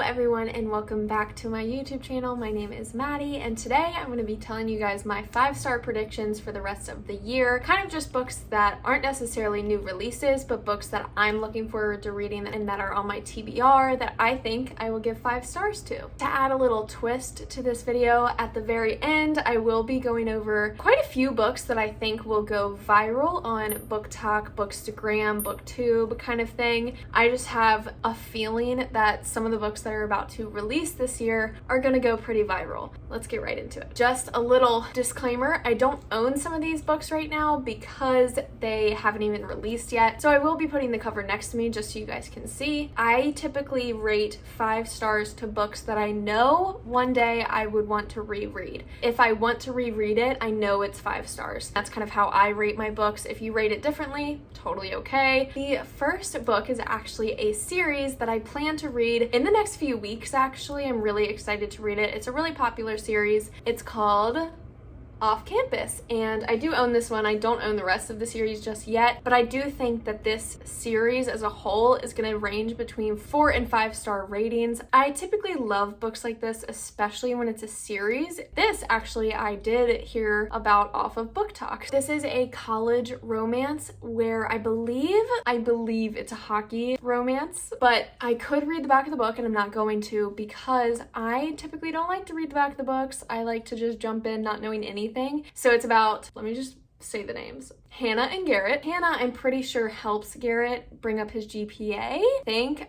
everyone and welcome back to my YouTube channel. My name is Maddie and today I'm going to be telling you guys my 5-star predictions for the rest of the year. Kind of just books that aren't necessarily new releases, but books that I'm looking forward to reading and that are on my TBR that I think I will give 5 stars to. To add a little twist to this video, at the very end I will be going over quite a few books that I think will go viral on Booktok, Bookstagram, Booktube kind of thing. I just have a feeling that some of the books that are about to release this year are gonna go pretty viral. Let's get right into it. Just a little disclaimer, I don't own some of these books right now because they haven't even released yet, so I will be putting the cover next to me just so you guys can see. I typically rate 5 stars to books that I know one day I would want to reread. If I want to reread it, I know it's 5 stars. That's kind of how I rate my books. If you rate it differently, totally okay. The first book is actually a series that I plan to read in the next few weeks. Actually, I'm really excited to read it. It's a really popular series. It's called Off Campus, and I do own this one. I don't own the rest of the series just yet, but I do think that this series as a whole is going to range between 4 and 5 star ratings. I typically love books like this, especially when it's a series. This actually I did hear about off of Booktok. This is a college romance where I believe it's a hockey romance, but I could read the back of the book and I'm not going to because I typically don't like to read the back of the books. I like to just jump in not knowing anything. So it's about, let me just say the names. Hannah and Garrett. Hannah, I'm pretty sure, helps Garrett bring up his GPA.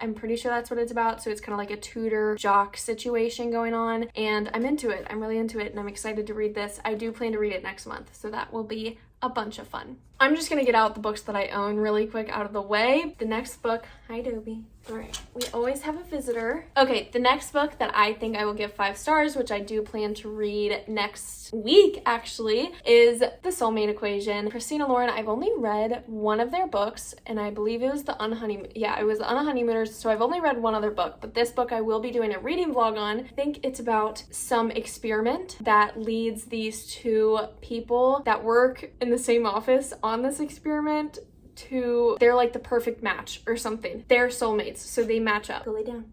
I'm pretty sure that's what it's about. So it's kind of like a tutor jock situation going on, and I'm into it. I'm really into it and I'm excited to read this. I do plan to read it next month, so that will be a bunch of fun. I'm just gonna get out the books that I own really quick out of the way. The next book, hi Dobie. All right, we always have a visitor. Okay, the next book that I think I will give 5 stars, which I do plan to read next week actually, is The Soulmate Equation. Christina Lauren, I've only read one of their books, and I believe it was The Unhoneymooners, so I've only read one other book, but this book I will be doing a reading vlog on. I think it's about some experiment that leads these two people that work in the same office on this experiment to, they're like the perfect match or something. They're soulmates, so they match up. Go lay down.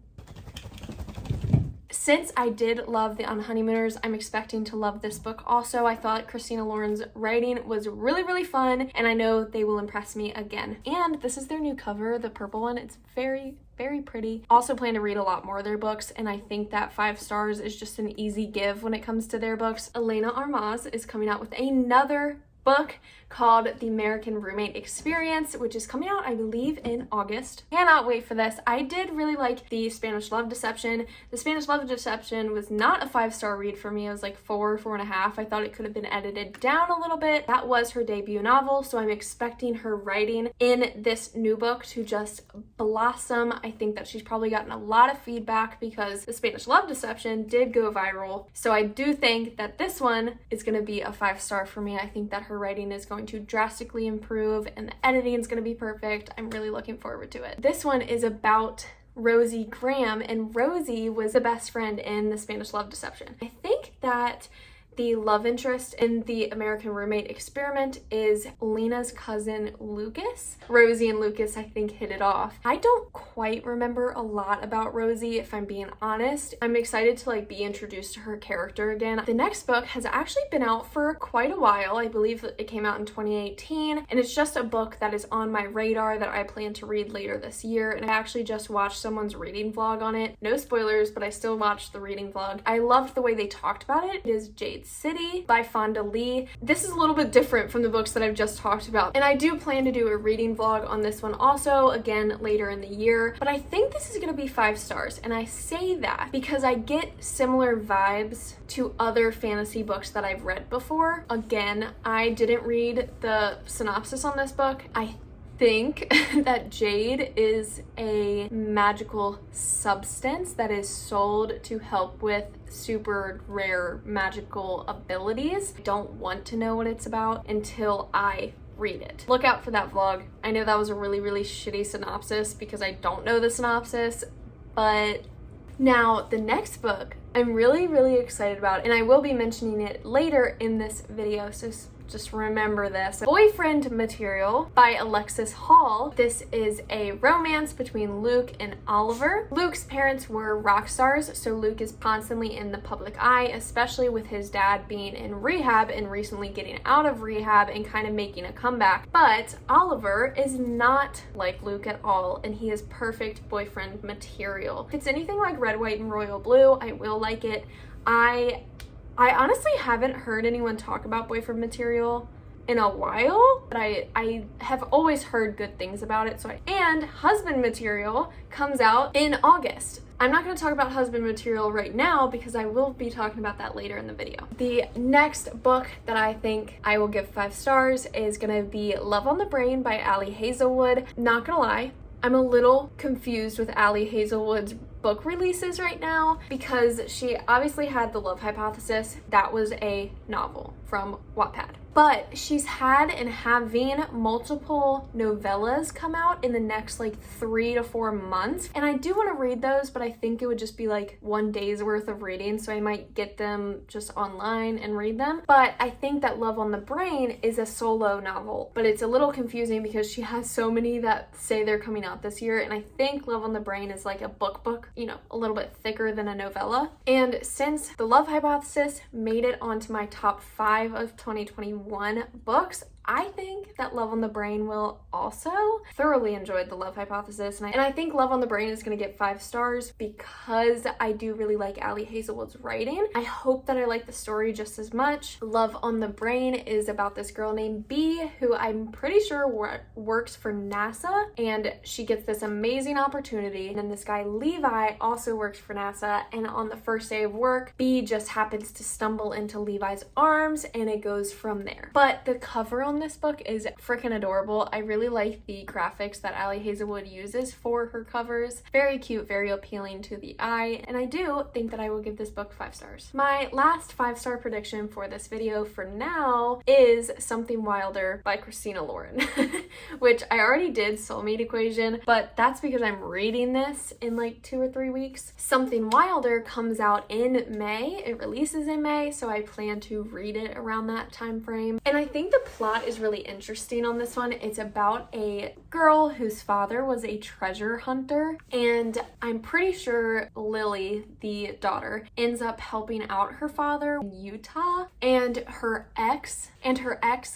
Since I did love The Unhoneymooners, I'm expecting to love this book also. I thought Christina Lauren's writing was really, really fun, and I know they will impress me again. And this is their new cover, the purple one. It's very, very pretty. Also plan to read a lot more of their books, and I think that 5 stars is just an easy give when it comes to their books. Elena Armaz is coming out with another book called The American Roommate Experience, which is coming out, I believe, in August. Cannot wait for this. I did really like The Spanish Love Deception. The Spanish Love Deception was not a 5-star read for me. It was like 4.5. I thought it could have been edited down a little bit. That was her debut novel, so I'm expecting her writing in this new book to just blossom. I think that she's probably gotten a lot of feedback because The Spanish Love Deception did go viral. So I do think that this one is going to be a 5-star for me. I think that her writing is going to drastically improve and the editing is going to be perfect. I'm really looking forward to it. This one is about Rosie Graham, and Rosie was the best friend in The Spanish Love Deception. I think that the love interest in The American Roommate Experiment is Lena's cousin Lucas. Rosie and Lucas, I think, hit it off. I don't quite remember a lot about Rosie, if I'm being honest. I'm excited to be introduced to her character again. The next book has actually been out for quite a while. I believe it came out in 2018, and it's just a book that is on my radar that I plan to read later this year, and I actually just watched someone's reading vlog on it. No spoilers, but I still watched the reading vlog. I loved the way they talked about it. It is Jade City by Fonda Lee. This is a little bit different from the books that I've just talked about, and I do plan to do a reading vlog on this one also, again, later in the year, but I think this is going to be 5 stars, and I say that because I get similar vibes to other fantasy books that I've read before. Again, I didn't read the synopsis on this book. I think that jade is a magical substance that is sold to help with super rare magical abilities. I don't want to know what it's about until I read it. Look out for that vlog. I know that was a really, really shitty synopsis because I don't know the synopsis, but now the next book I'm really, really excited about, and I will be mentioning it later in this video, so just remember this. Boyfriend Material by Alexis Hall. This is a romance between Luke and Oliver. Luke's parents were rock stars, so Luke is constantly in the public eye, especially with his dad being in rehab and recently getting out of rehab and kind of making a comeback. But Oliver is not like Luke at all, and he is perfect boyfriend material. If it's anything like Red, White, and Royal Blue, I will like it. I honestly haven't heard anyone talk about Boyfriend Material in a while, but I have always heard good things about it. And Husband Material comes out in August. I'm not going to talk about Husband Material right now because I will be talking about that later in the video. The next book that I think I will give 5 stars is going to be Love on the Brain by Ali Hazelwood. Not gonna lie, I'm a little confused with Ali Hazelwood's book releases right now because she obviously had The Love Hypothesis. That was a novel from Wattpad. But she's had and having multiple novellas come out in the next like 3 to 4 months. And I do want to read those, but I think it would just be like one day's worth of reading. So I might get them just online and read them. But I think that Love on the Brain is a solo novel, but it's a little confusing because she has so many that say they're coming out this year. And I think Love on the Brain is like a book, you know, a little bit thicker than a novella. And since The Love Hypothesis made it onto my top 5 of 2021 books, I think that Love on the Brain will also. Thoroughly enjoyed The Love Hypothesis, and I think Love on the Brain is going to get 5 stars because I do really like Ali Hazelwood's writing. I hope that I like the story just as much. Love on the Brain is about this girl named Bee who I'm pretty sure works for NASA, and she gets this amazing opportunity, and then this guy Levi also works for NASA, and on the first day of work, Bee just happens to stumble into Levi's arms, and it goes from there. But the cover on this book is freaking adorable. I really like the graphics that Ali Hazelwood uses for her covers. Very cute, very appealing to the eye, and I do think that I will give this book 5 stars. My last 5-star prediction for this video for now is Something Wilder by Christina Lauren, which I already did Soulmate Equation, but that's because I'm reading this in like 2 or 3 weeks. Something Wilder comes out in May. It releases in May, so I plan to read it around that time frame. And I think the plot is really interesting on this one. It's about a girl whose father was a treasure hunter, and I'm pretty sure Lily, the daughter, ends up helping out her father in Utah, and her ex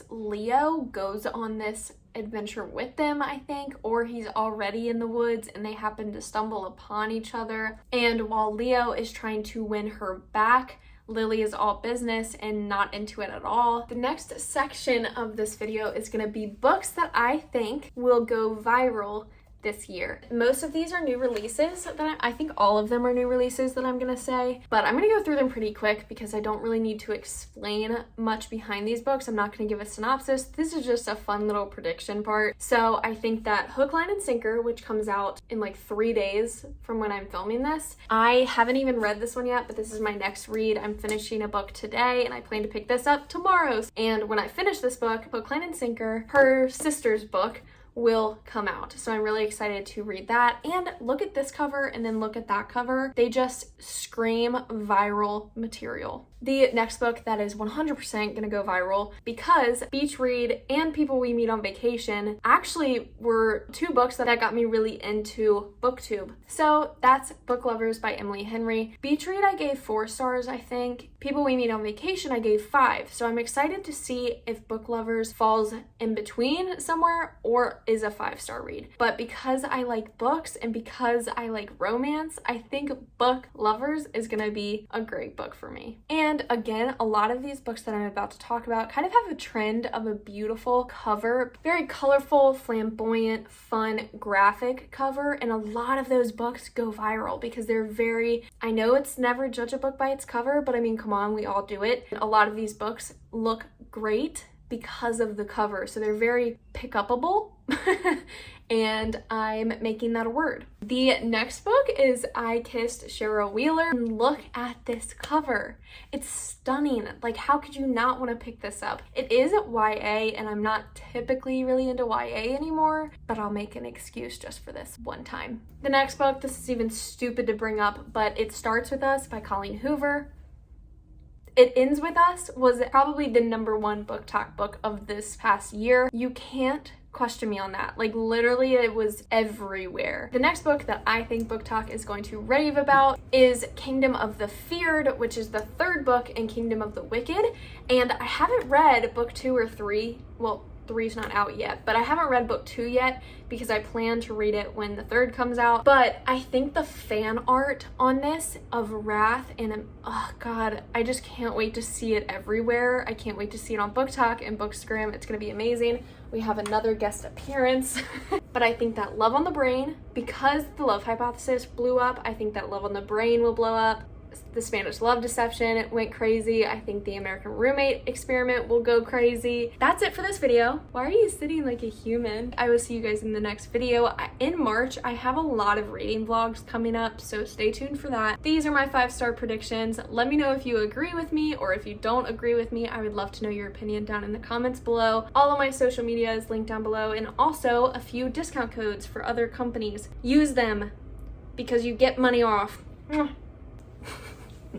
Leo goes on this adventure with them, I think, or he's already in the woods and they happen to stumble upon each other. And while Leo is trying to win her back, Lily is all business and not into it at all. The next section of this video is going to be books that I think will go viral this year. Most of these are new releases that I think all of them are new releases that I'm gonna say, but I'm gonna go through them pretty quick because I don't really need to explain much behind these books. I'm not gonna give a synopsis. This is just a fun little prediction part. So I think that Hook, Line, and Sinker, which comes out in like 3 days from when I'm filming this. I haven't even read this one yet, but this is my next read. I'm finishing a book today and I plan to pick this up tomorrow. And when I finish this book, Hook, Line, and Sinker, her sister's book, will come out. So I'm really excited to read that. And look at this cover and then look at that cover. They just scream viral material. The next book that is 100% gonna go viral because Beach Read and People We Meet on Vacation actually were 2 books that got me really into BookTube. So that's Book Lovers by Emily Henry. Beach Read I gave 4 stars, I think. People We Meet on Vacation I gave 5. So I'm excited to see if Book Lovers falls in between somewhere or is a 5-star read. But because I like books and because I like romance, I think Book Lovers is gonna be a great book for me. And again, a lot of these books that I'm about to talk about kind of have a trend of a beautiful cover, very colorful, flamboyant, fun, graphic cover, and a lot of those books go viral because they're very, I know it's never judge a book by its cover, but I mean, come on, we all do it. A lot of these books look great because of the cover, so they're very pick-upable. And I'm making that a word. The next book is I Kissed Cheryl Wheeler. And look at this cover. It's stunning. Like, how could you not want to pick this up? It is YA, and I'm not typically really into YA anymore, but I'll make an excuse just for this one time. The next book, this is even stupid to bring up, but It Starts With Us by Colleen Hoover. It Ends With Us was probably the #1 Booktok book of this past year. You can't question me on that. Like, literally, it was everywhere. The next book that I think Booktok is going to rave about is Kingdom of the Feared, which is the 3rd book in Kingdom of the Wicked. And I haven't read book 2 or 3. Well, 3's not out yet, but I haven't read book 2 yet because I plan to read it when the 3rd comes out. But I think the fan art on this of Wrath and oh god, I just can't wait to see it everywhere. I can't wait to see it on Booktok and Bookstagram. It's gonna be amazing. We have another guest appearance. But I think that Love on the Brain, because the Love Hypothesis blew up, I think that Love on the Brain will blow up. The Spanish Love Deception went crazy. I think the American Roommate Experiment will go crazy. That's it for this video. Why are you sitting like a human? I will see you guys in the next video. In March, I have a lot of reading vlogs coming up, so stay tuned for that. These are my 5-star predictions. Let me know if you agree with me or if you don't agree with me. I would love to know your opinion down in the comments below. All of my social media is linked down below, and also a few discount codes for other companies. Use them because you get money off.